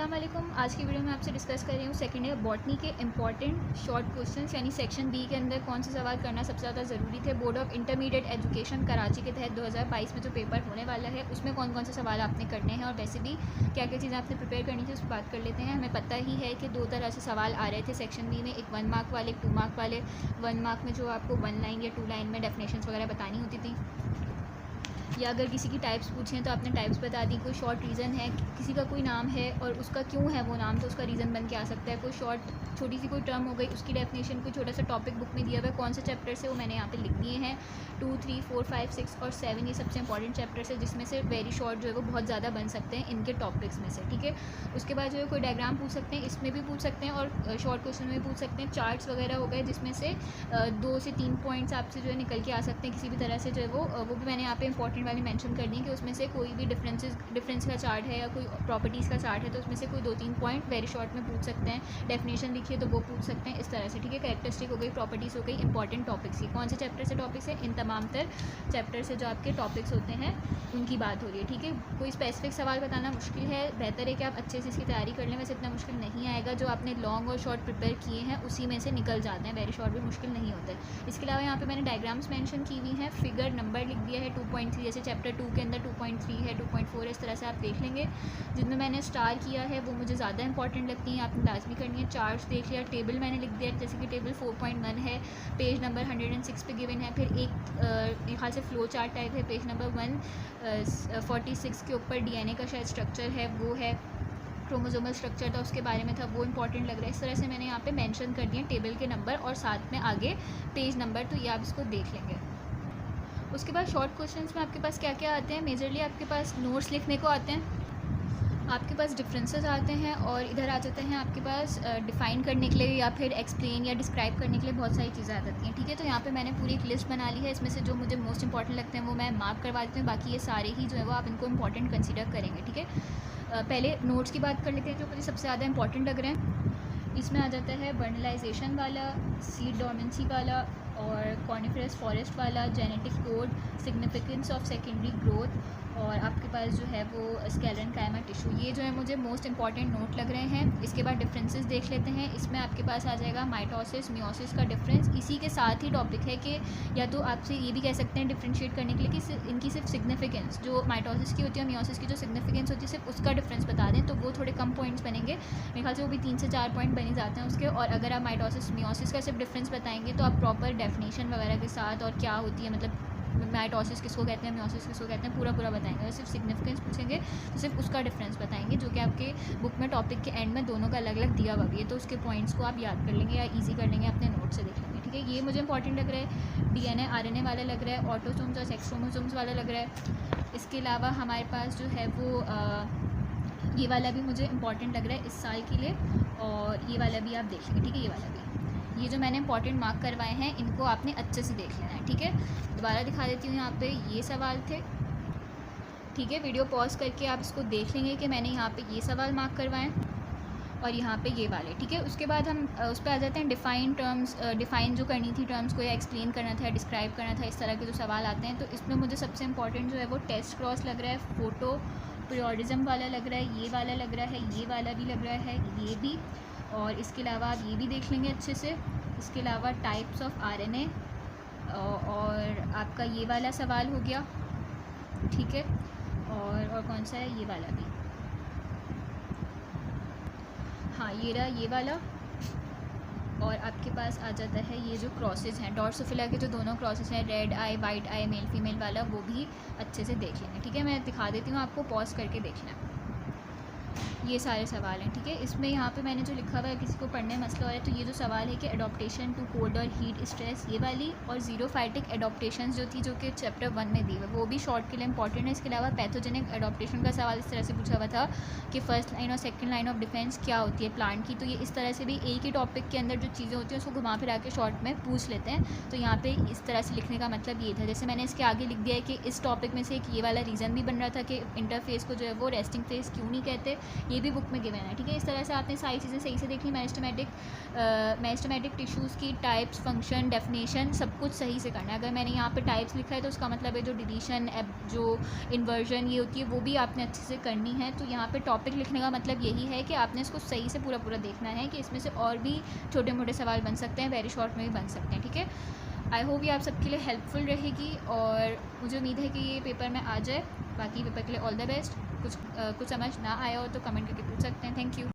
अस्सलाम वालेकुम। आज की वीडियो में आपसे डिस्कस कर रही हूँ सेकेंड ईयर बॉटनी के इंपॉर्टेंट शॉर्ट क्वेश्चंस, यानी सेक्शन बी के अंदर कौन से सवाल करना सबसे ज़्यादा ज़रूरी थे। Board of intermediate education Karachi के तहत 2022 में जो पेपर होने वाला है उसमें कौन कौन से सवाल आपने करने हैं और वैसे भी क्या क्या चीज़ें आपने प्रिपेयर करनी थी उस पर बात कर लेते हैं। हमें पता ही है कि दो तरह से सवाल आ रहे थे सेक्शन बी में, एक 1 मार्क वाले, 2 मार्क वाले। 1 मार्क में जो आपको 1 लाइन या 2 लाइन में डेफिनेशंस वगैरह बतानी होती थी, या अगर किसी की टाइप्स पूछें तो आपने टाइप्स बता दी। कोई शॉर्ट रीज़न है, किसी का कोई नाम है और उसका क्यों है वो नाम, तो उसका रीज़न बन के आ सकता है। कोई छोटी सी कोई टर्म हो गई, उसकी डेफिनेशन कोई छोटा सा टॉपिक बुक में दिया हुआ है, कौन से चैप्टर से वो मैंने यहाँ पे लिख दिए हैं। 2, 3, 4, 5, 6 और 7 ये सबसे इंपॉर्टेंट चैप्टर्स है, जिसमें से वेरी शॉर्ट जो है वो बहुत ज़्यादा बन सकते हैं इनके टॉपिक्स में से, ठीक है। उसके बाद जो है कोई डायग्राम पूछ सकते हैं, इसमें भी पूछ सकते हैं और शॉर्ट क्वेश्चन में भी पूछ सकते हैं। चार्ट्स वगैरह हो गए जिसमें से 2 से 3 पॉइंट्स आपसे जो है निकल के आ सकते हैं किसी भी तरह से, जो है वो भी मैंने यहाँ पे इंपॉर्टेंट वाले मेंशन कर दिए कि उसमें से कोई भी डिफरेंस का चार्ट है या कोई प्रॉपर्टीज़ का चार्ट है तो उसमें से कोई 2-3 पॉइंट वेरी शॉर्ट में पूछ सकते हैं। डेफिनेशन लिखिए तो वो पूछ सकते हैं, इस तरह से, ठीक है। कैरेक्टरिस्टिक हो गई, प्रॉपर्टीज़ हो गई, इंपॉर्टेंट टॉपिक्स की कौन से चैप्टर से टॉपिक्स है, इन तमाम तर चैप्टर से जो आपके टॉपिक्स होते हैं उनकी बात हो रही है, ठीक है। कोई स्पेसिफिक सवाल बताना मुश्किल है, बेहतर है कि आप अच्छे से इसकी तैयारी कर लें। वैसे इतना मुश्किल नहीं आएगा, जो आपने लॉन्ग और शॉर्ट प्रिपेयर किए हैं उसी में से निकल जाते हैं, वेरी शॉर्ट भी मुश्किल नहीं होता है। इसके अलावा यहाँ पे मैंने डायग्राम्स मेंशन की हुई हैं, फिगर नंबर लिख दिया है 2.3, जैसे चैप्टर 2 के अंदर 2.3 है, 2.4 है, इस तरह से आप देख लेंगे। जिनमें मैंने स्टार किया है वो मुझे ज़्यादा इंपॉर्टेंट लगती हैं, आपने लाजमी करनी है। चार्ट्स देख लिया, टेबल मैंने लिख दिया जैसे कि टेबल 4.1 है, पेज नंबर 106 पे गिवन है। फिर एक ख्याल से फ्लो चार्ट टाइप है, पेज नंबर 146 के ऊपर डीएनए का शायद स्ट्रक्चर है, वो है क्रोमोसोमल स्ट्रक्चर था, उसके बारे में था, वो इंपॉर्टेंट लग रहा है। इस तरह से मैंने यहाँ पे मेंशन कर दिए टेबल के नंबर और साथ में आगे पेज नंबर, तो ये आप इसको देख लेंगे। उसके बाद शॉर्ट क्वेश्चंस में आपके पास क्या क्या आते हैं, मेजरली आपके पास नोट्स लिखने को आते हैं, आपके पास डिफरेंसेस आते हैं और इधर आ जाते हैं आपके पास डिफ़ाइन करने के लिए या फिर एक्सप्लेन या डिस्क्राइब करने के लिए बहुत सारी चीज़ें आ जाती हैं, ठीक है। तो यहाँ पे मैंने पूरी एक लिस्ट बना ली है, इसमें से जो मुझे मोस्ट इंपॉर्टेंट लगते हैं वो मैं मार्क करवा देती हूँ, बाकी ये सारे ही जो है वो आप इनको इंपॉर्टेंट कंसिडर करेंगे, ठीक है। पहले नोट्स की बात कर लेते हैं जो मुझे सबसे ज़्यादा इंपॉर्टेंट लग रहे हैं। इसमें आ जाता है वर्नलाइजेशन वाला, सीड डोमेंसी वाला और कॉनिफरस फॉरेस्ट वाला, genetic code, significance of secondary growth और आपके पास जो है वो स्केलन कायमा टिश्यू। ये जो है मुझे मोस्ट इंपॉर्टेंट नोट लग रहे हैं। इसके बाद डिफरेंसेस देख लेते हैं। इसमें आपके पास आ जाएगा माइटोसिस मियोसिस का डिफरेंस। इसी के साथ ही टॉपिक है कि या तो आपसे ये भी कह सकते हैं डिफ्रेंशिएट करने के लिए कि इनकी सिर्फ सिग्निफिकेंस जो माइटोसिस की होती है, मियोसिस की जो सिग्निफिकेंस होती है, सिर्फ उसका डिफरेंस बता दें तो वो थोड़े कम पॉइंट्स बनेंगे। मेरे ख्याल से वो भी 3 से 4 पॉइंट बन जाते हैं उसके। और अगर आप माइटोसिस मियोसिस का सिर्फ डिफरेंस बताएंगे तो आप प्रॉपर डेफिनेशन वगैरह के साथ और क्या होती है, मतलब माइटोसिस किसको कहते हैं, मियोसिस किसको कहते हैं, पूरा बताएंगे। अगर सिर्फ सिग्निफिकेंस पूछेंगे तो सिर्फ उसका डिफरेंस बताएंगे, जो कि आपके बुक में टॉपिक के एंड में दोनों का अलग अलग दिया हुआ भी है, तो उसके पॉइंट्स को आप याद कर लेंगे या ईजी कर लेंगे, अपने नोट से देख लेंगे, ठीक है। ये मुझे इंपॉर्टेंट लग रहा है। डीएनए आरएनए वाला लग रहा है, ऑटोसोम्स और सेक्स क्रोमोसोम्स वाला लग रहा है। इसके अलावा हमारे पास जो है वो ये वाला भी मुझे इंपॉर्टेंट लग रहा है इस साल के लिए, और ये वाला भी आप देख लेंगे, ठीक है। ये वाला भी, ये जो मैंने इंपॉर्टेंट मार्क करवाए हैं इनको आपने अच्छे से देख लेना है, ठीक है। दोबारा दिखा देती हूँ, यहाँ पे ये सवाल थे, ठीक है। वीडियो पॉज करके आप इसको देख लेंगे कि मैंने यहाँ पे ये सवाल मार्क करवाए और यहाँ पे ये वाले, ठीक है। उसके बाद हम उस पर आ जाते हैं डिफ़ाइन टर्म्स, डिफ़ाइन जो करनी थी टर्म्स को, या एक्सप्लेन करना था, डिस्क्राइब करना था, इस तरह के जो सवाल आते हैं। तो इसमें मुझे सबसे इंपॉर्टेंट जो है वो टेस्ट क्रॉस लग रहा है, फोटो पीरियोडिज्म वाला लग रहा है, ये वाला लग रहा है, ये वाला भी लग रहा है, ये भी, और इसके अलावा आप ये भी देख लेंगे अच्छे से। इसके अलावा टाइप्स ऑफ आरएनए और आपका ये वाला सवाल हो गया, ठीक है। और कौन सा है, ये वाला भी, हाँ ये रहा ये वाला। और आपके पास आ जाता है ये जो क्रॉसेस हैं, ड्रोसोफिला के जो दोनों क्रॉसेस हैं, रेड आई वाइट आई मेल फीमेल वाला, वो भी अच्छे से देख लेंगे, ठीक है। मैं दिखा देती हूँ आपको, पॉज करके देख लें। ये सारे सवाल हैं, ठीक है। इसमें यहाँ पे मैंने जो लिखा हुआ है, किसी को पढ़ने में मसला हो रहा है तो ये जो सवाल है कि एडॉप्टेशन टू कोल्ड और हीट स्ट्रेस, ये वाली, और जीरोफाइटिक एडॉप्टेशन जो थी, जो कि चैप्टर 1 में दी हुई, वो भी शॉर्ट के लिए इंपॉर्टेंट है। इसके अलावा पैथोजेनिक एडॉप्टेशन का सवाल इस तरह से पूछा हुआ था कि फर्स्ट लाइन और सेकेंड लाइन ऑफ डिफेंस क्या होती है प्लांट की। तो ये इस तरह से भी एक ही टॉपिक के अंदर जो चीज़ें होती हैं उसको घुमा फिरा के शॉर्ट में पूछ लेते हैं। तो यहाँ पर इस तरह से लिखने का मतलब ये था, जैसे मैंने इसके आगे लिख दिया है कि इस टॉपिक में से एक ये वाला रीज़न भी बन रहा था कि इंटरफेस को जो है वो रेस्टिंग फेस क्यों नहीं कहते, ये भी बुक में गिवन है, ठीक है। इस तरह से आपने सारी चीज़ें सही से देख ली। मेरिस्टेमेटिक टिश्यूज़ की टाइप्स, फंक्शन, डेफिनेशन सब कुछ सही से करना है। अगर मैंने यहाँ पे टाइप्स लिखा है तो उसका मतलब है जो डिलीशन, जो इन्वर्जन ये होती है वो भी आपने अच्छे से करनी है। तो यहाँ पे टॉपिक लिखने का मतलब यही है कि आपने इसको सही से पूरा देखना है कि इसमें से और भी छोटे मोटे सवाल बन सकते हैं, वेरी शॉर्ट में भी बन सकते हैं, ठीक है। आई होप ये आप सबके लिए हेल्पफुल रहेगी और मुझे उम्मीद है कि ये पेपर में आ जाए। बाकी पेपर के लिए ऑल द बेस्ट। कुछ समझ ना आया हो तो कमेंट करके पूछ सकते हैं। Thank you.